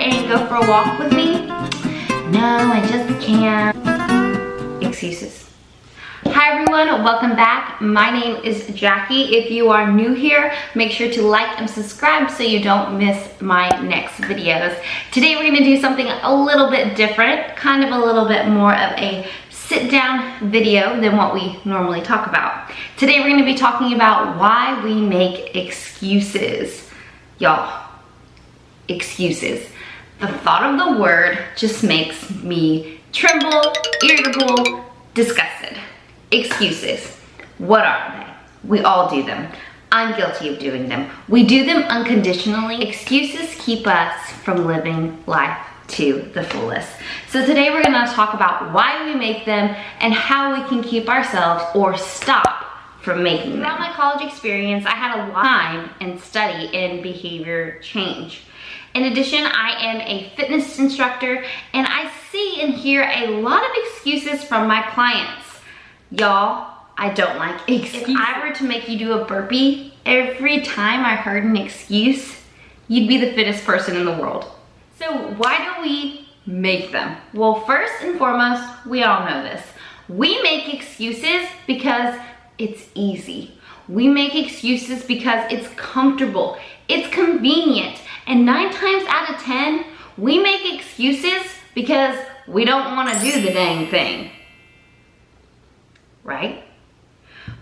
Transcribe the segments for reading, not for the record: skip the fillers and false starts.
and go for a walk with me? No, I just can't. Excuses. Hi everyone, welcome back. My name is Jackie. If you are new here, make sure to like and subscribe so you don't miss my next videos. Today we're gonna do something a little bit different, kind of a little bit more of a sit down video than what we normally talk about. Today we're gonna be talking about why we make excuses. Y'all, excuses. The thought of the word just makes me tremble, irritable, disgusted. Excuses. What are they? We all do them. I'm guilty of doing them. We do them unconditionally. Excuses keep us from living life to the fullest. So today we're gonna talk about why we make them and how we can keep ourselves or stop from making them. Throughout my college experience, I had a lot of time and study in behavior change. In addition, I am a fitness instructor and I see and hear a lot of excuses from my clients. Y'all, I don't like excuses. If I were to make you do a burpee every time I heard an excuse, you'd be the fittest person in the world. So why do we make them? Well, first and foremost, we all know this. We make excuses because it's easy. We make excuses because it's comfortable, it's convenient, and 9 times out of 10, we make excuses because we don't want to do the dang thing. Right?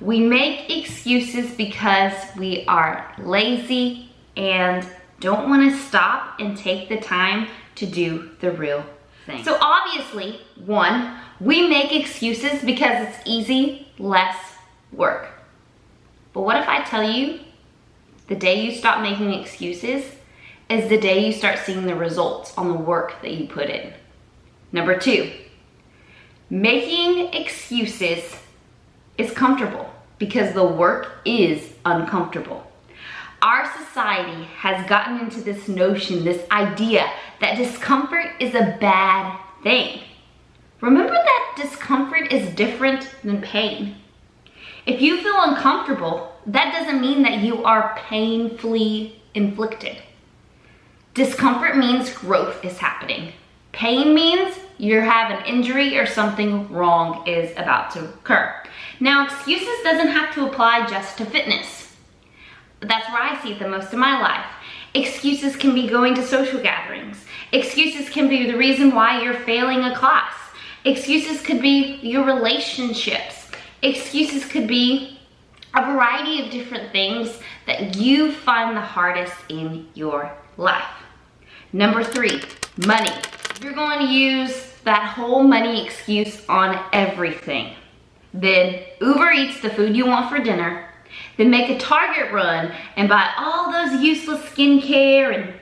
We make excuses because we are lazy and don't want to stop and take the time to do the real thing. So obviously, 1, we make excuses because it's easy, less work. But what if I tell you the day you stop making excuses is the day you start seeing the results on the work that you put in? Number 2, making excuses is comfortable because the work is uncomfortable. Our society has gotten into this notion, this idea that discomfort is a bad thing. Remember that discomfort is different than pain. If you feel uncomfortable, that doesn't mean that you are painfully inflicted. Discomfort means growth is happening. Pain means you have an injury or something wrong is about to occur. Now, excuses doesn't have to apply just to fitness. That's where I see it the most in my life. Excuses can be going to social gatherings. Excuses can be the reason why you're failing a class. Excuses could be your relationships. Excuses could be a variety of different things that you find the hardest in your life. Number 3, money. You're going to use that whole money excuse on everything. Then Uber Eats the food you want for dinner, then make a Target run and buy all those useless skincare and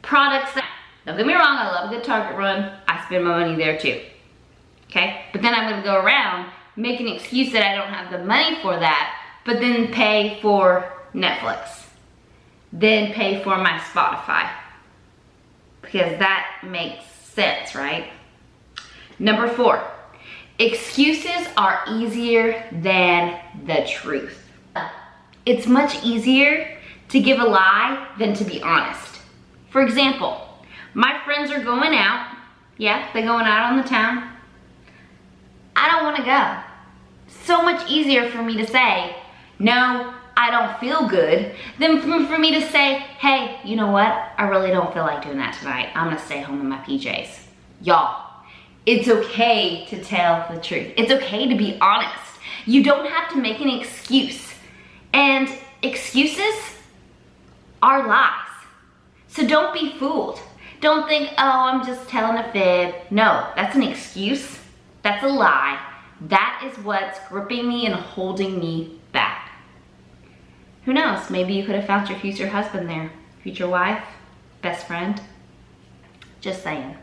products. Don't get me wrong, I love a good Target run. I spend my money there too, okay? But then I'm gonna go around, make an excuse that I don't have the money for that, but then pay for Netflix, then pay for my Spotify, because that makes sense, right? Number 4, excuses are easier than the truth. It's much easier to give a lie than to be honest. For example, my friends are going out. Yeah, they're going out on the town. I don't want to go. So much easier for me to say, no, I don't feel good, than for me to say, hey, you know what? I really don't feel like doing that tonight. I'm gonna stay home in my PJs. Y'all, it's okay to tell the truth. It's okay to be honest. You don't have to make an excuse. And excuses are lies. So don't be fooled. Don't think, oh, I'm just telling a fib. No, that's an excuse. That's a lie. That is what's gripping me and holding me back. Who knows? Maybe you could have found your future husband there. Future wife, best friend. Just saying.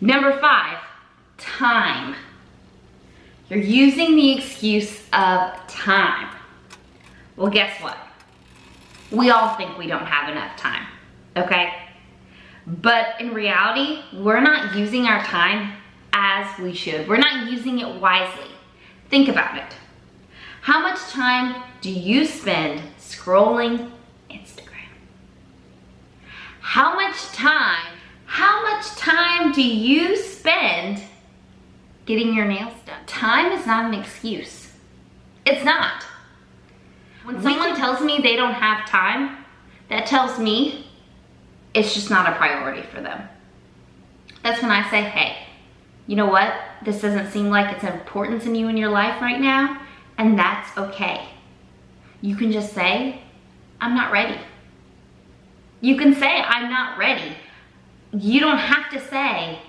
Number 5, time. You're using the excuse of time. Well, guess what? We all think we don't have enough time, okay? But in reality, we're not using our time as we should. We're not using it wisely. Think about it. How much time do you spend scrolling Instagram? How much time How much time do you spend getting your nails done? Time is not an excuse. It's not. When someone tells me they don't have time, that tells me it's just not a priority for them. That's when I say, hey, you know what? This doesn't seem like it's important to you in your life right now, and that's okay. You can just say, I'm not ready. You can say, I'm not ready. You don't have to say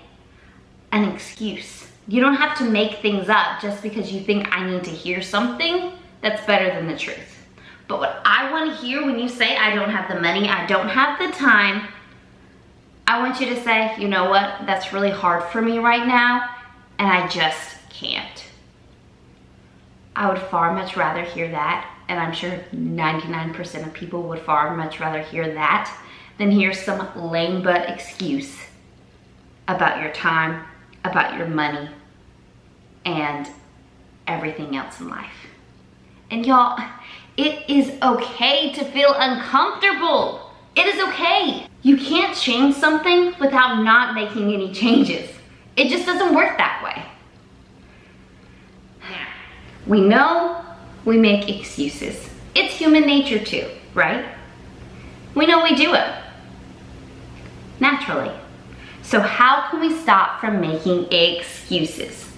an excuse. You don't have to make things up just because you think I need to hear something that's better than the truth. But what I want to hear when you say I don't have the money, I don't have the time, I want you to say, you know what, that's really hard for me right now, and I just can't. I would far much rather hear that, and I'm sure 99% of people would far much rather hear that than hear some lame butt excuse about your time, about your money, and everything else in life. And y'all, it is okay to feel uncomfortable. It is okay. You can't change something without not making any changes. It just doesn't work that way. We know we make excuses. It's human nature too, right? We know we do it naturally. So how can we stop from making excuses?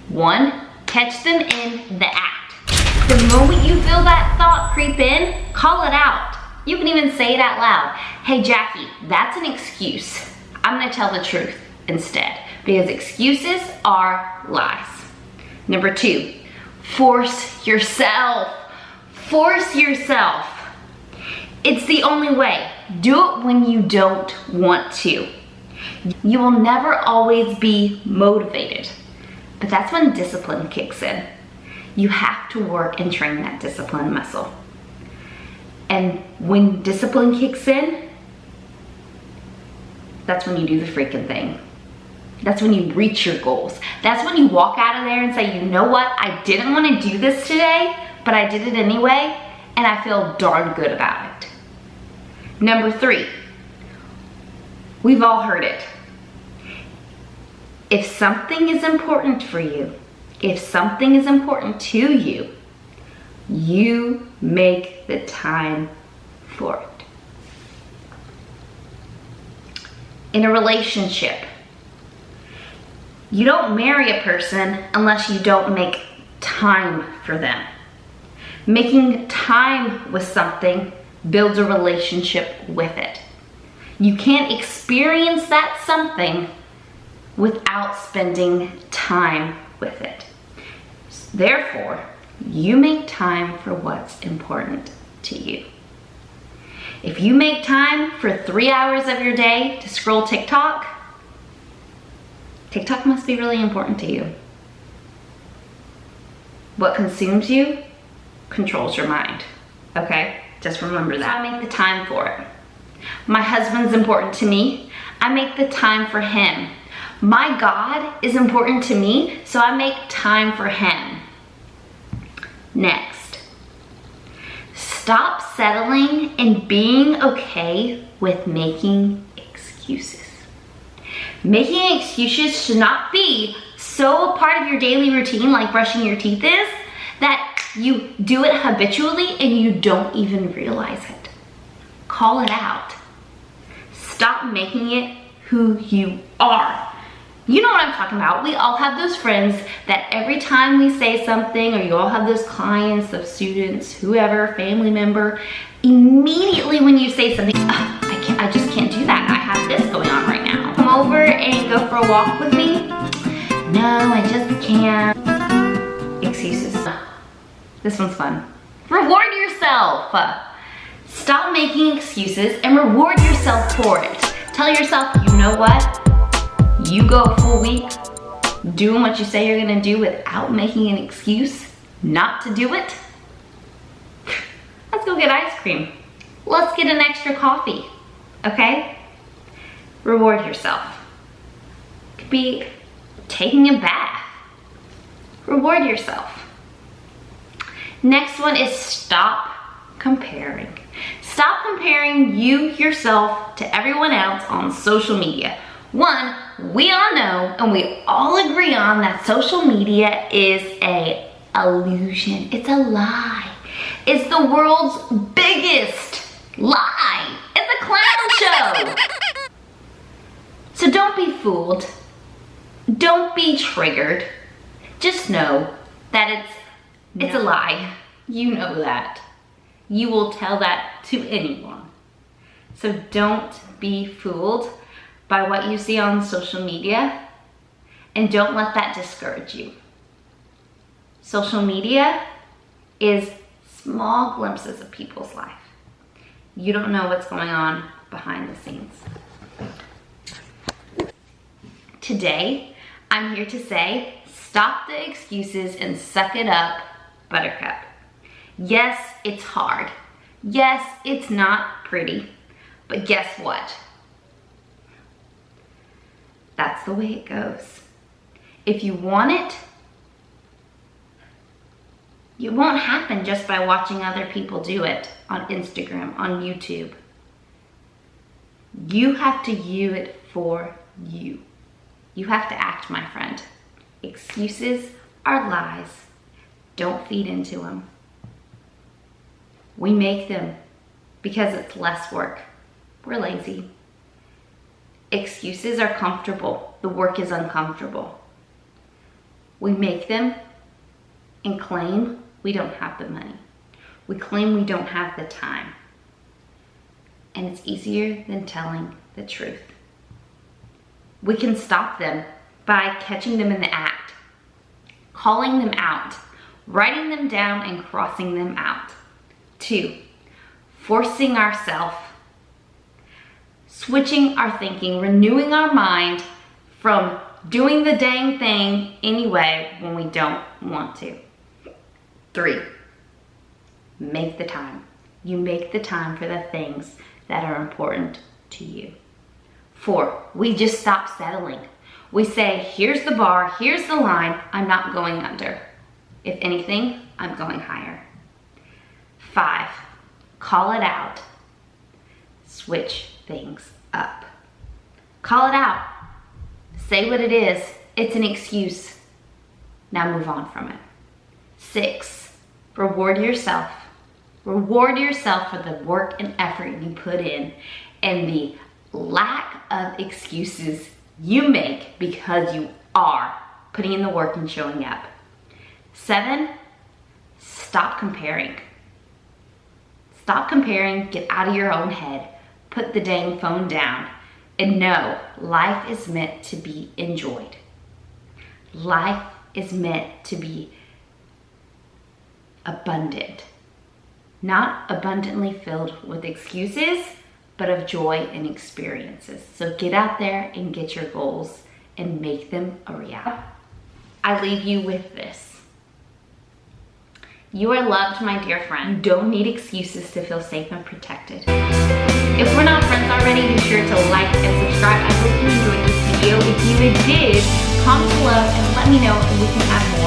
1, catch them in the act. The moment you feel that thought creep in, call it out. You can even say it out loud. Hey Jackie, that's an excuse. I'm gonna tell the truth instead, because excuses are lies. Number 2, force yourself. Force yourself. It's the only way. Do it when you don't want to. You will never always be motivated, but that's when discipline kicks in. You have to work and train that discipline muscle. And when discipline kicks in, that's when you do the freaking thing. That's when you reach your goals. That's when you walk out of there and say, you know what? I didn't want to do this today, but I did it anyway, and I feel darn good about it. Number 3, we've all heard it. If something is important for you, if something is important to you, you make the time for it. In a relationship, you don't marry a person unless you don't make time for them. Making time with something builds a relationship with it. You can't experience that something without spending time with it. Therefore, you make time for what's important to you. If you make time for 3 hours of your day to scroll TikTok, TikTok must be really important to you. What consumes you controls your mind, okay? Just remember that. So I make the time for it. My husband's important to me. I make the time for him. My God is important to me, so I make time for him. Next, stop settling and being okay with making excuses. Making excuses should not be so a part of your daily routine, like brushing your teeth is, that you do it habitually and you don't even realize it. Call it out. Stop making it who you are. You know what I'm talking about. We all have those friends that every time we say something, or you all have those clients, those students, whoever, family member, immediately when you say something, I just can't do that. I have this going on right now. Come over and go for a walk with me. No, I just can't. Excuses. This one's fun. Reward yourself. Stop making excuses and reward yourself for it. Tell yourself, you know what? You go a full week doing what you say you're gonna do without making an excuse not to do it. Let's go get ice cream. Let's get an extra coffee, okay? Reward yourself. Could be taking a bath. Reward yourself. Next one is stop comparing. Stop comparing yourself to everyone else on social media. One, we all know and we all agree on that social media is an illusion. It's a lie. It's the world's biggest lie. It's a clown show. So don't be fooled. Don't be triggered. Just know that it's a lie. You know that. You will tell that to anyone. So don't be fooled by what you see on social media, and don't let that discourage you. Social media is small glimpses of people's life. You don't know what's going on behind the scenes. Today, I'm here to say, stop the excuses and suck it up, Buttercup. Yes, it's hard. Yes, it's not pretty. But guess what? That's the way it goes. If you want it, it won't happen just by watching other people do it on Instagram, on YouTube. You have to do it for you. You have to act, my friend. Excuses are lies. Don't feed into them. We make them because it's less work. We're lazy. Excuses are comfortable. The work is uncomfortable. We make them and claim we don't have the money. We claim we don't have the time. And it's easier than telling the truth. We can stop them by catching them in the act, calling them out, writing them down and crossing them out. 2, forcing ourselves, switching our thinking, renewing our mind from doing the dang thing anyway when we don't want to. 3, make the time. You make the time for the things that are important to you. 4, we just stop settling. We say, here's the bar, here's the line, I'm not going under. If anything, I'm going higher. 5, call it out. Switch things up. Call it out. Say what it is. It's an excuse. Now move on from it. 6, reward yourself. Reward yourself for the work and effort you put in and the lack of excuses you make because you are putting in the work and showing up. 7, stop comparing. Stop comparing, get out of your own head, put the dang phone down, and know life is meant to be enjoyed. Life is meant to be abundant. Not abundantly filled with excuses, but of joy and experiences. So get out there and get your goals and make them a reality. I leave you with this. You are loved, my dear friend. You don't need excuses to feel safe and protected. If we're not friends already, be sure to like and subscribe. I hope you enjoyed this video. If you did, comment below and let me know and we can have more.